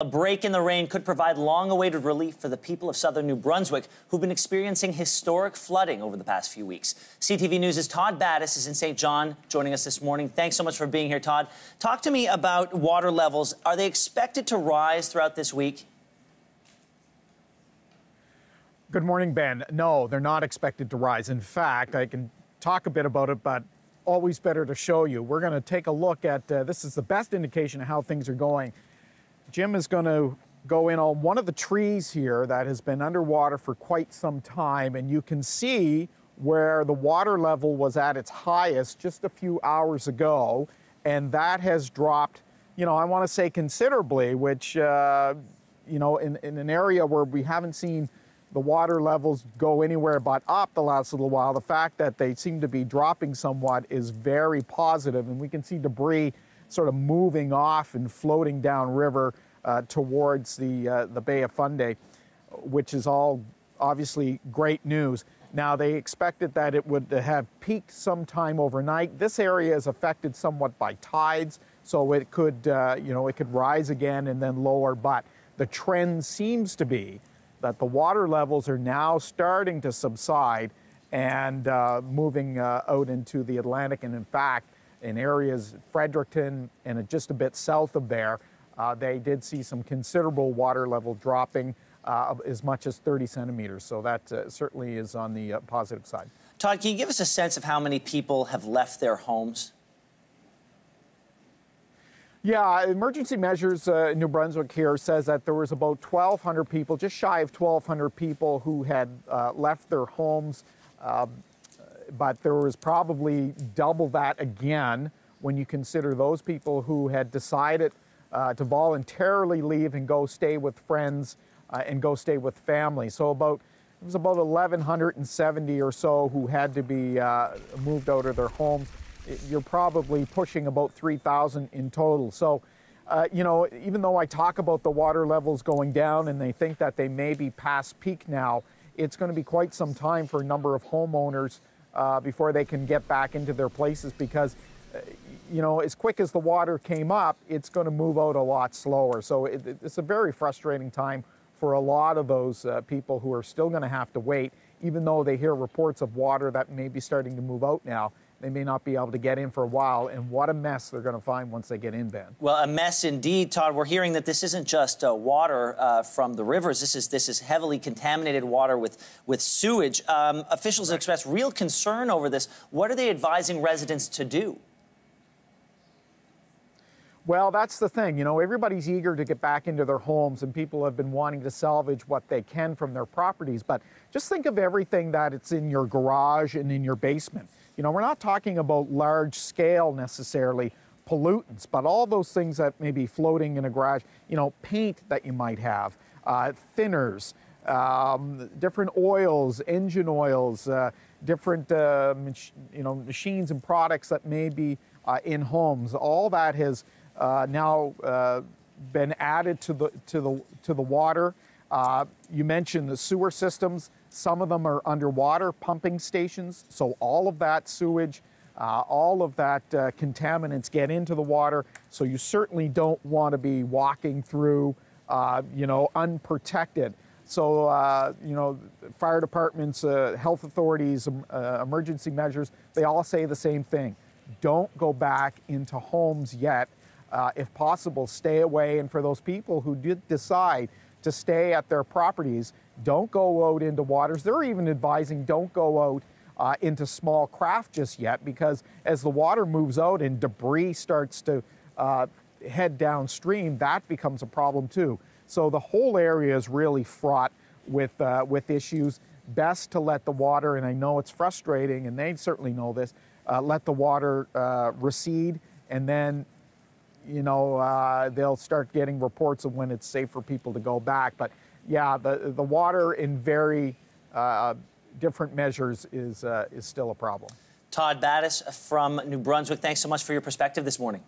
A break in the rain could provide long-awaited relief for the people of southern New Brunswick who've been experiencing historic flooding over the past few weeks. CTV News' Todd Battis is in St. John joining us this morning. Thanks so much for being here, Todd. Talk to me about water levels. Are they expected to rise throughout this week? Good morning, Ben. No, they're not expected to rise. In fact, I can talk a bit about it, but always better to show you. We're going to take a look at, this is the best indication of how things are going. Jim is going to go in on one of the trees here that has been underwater for quite some time, and you can see where the water level was at its highest just a few hours ago, and that has dropped, I want to say considerably, which, in an area where we haven't seen the water levels go anywhere but up the last little while, the fact that they seem to be dropping somewhat is very positive, and we can see debris sort of moving off and floating downriver towards the Bay of Fundy, which is all obviously great news. Now, they expected that it would have peaked sometime overnight. This area is affected somewhat by tides, so it could, it could rise again and then lower. But the trend seems to be that the water levels are now starting to subside and moving out into the Atlantic. And in fact, in areas, Fredericton and just a bit south of there, they did see some considerable water level dropping as much as 30 centimeters. So that certainly is on the positive side. Todd, can you give us a sense of how many people have left their homes? Yeah, emergency measures in New Brunswick here says that there was about 1,200 people, just shy of 1,200 people who had left their homes. But there was probably double that again when you consider those people who had decided to voluntarily leave and go stay with friends and go stay with family. So it was about 1,170 or so who had to be moved out of their homes. You're probably pushing about 3,000 in total. So, even though I talk about the water levels going down and they think that they may be past peak now, it's going to be quite some time for a number of homeowners before they can get back into their places because, as quick as the water came up, it's going to move out a lot slower. So it's a very frustrating time for a lot of those people who are still going to have to wait, even though they hear reports of water that may be starting to move out now. They may not be able to get in for a while, and what a mess they're going to find once they get in, Ben. Well, a mess indeed, Todd. We're hearing that this isn't just water from the rivers. This is heavily contaminated water with sewage. Officials have expressed real concern over this. What are they advising residents to do? Well, that's the thing. Everybody's eager to get back into their homes, and people have been wanting to salvage what they can from their properties. But just think of everything that it's in your garage and in your basement. We're not talking about large scale necessarily pollutants, but all those things that may be floating in a garage, paint that you might have, thinners, different oils, engine oils, different, machines and products that may be in homes. All that has now been added to the water. You mentioned the sewer systems. Some of them are underwater pumping stations, so all of that sewage, all of that contaminants get into the water, so you certainly don't want to be walking through, unprotected. So, fire departments, health authorities, emergency measures, they all say the same thing. Don't go back into homes yet. If possible, stay away. And for those people who did decide to stay at their properties, don't go out into waters. They're even advising don't go out into small craft just yet, because as the water moves out and debris starts to head downstream, that becomes a problem too. So the whole area is really fraught with issues. Best to let the water, and I know it's frustrating, and they certainly know this, let the water recede, and then they'll start getting reports of when it's safe for people to go back. But yeah, the water in very different measures is still a problem. Todd Battis from New Brunswick, thanks so much for your perspective this morning.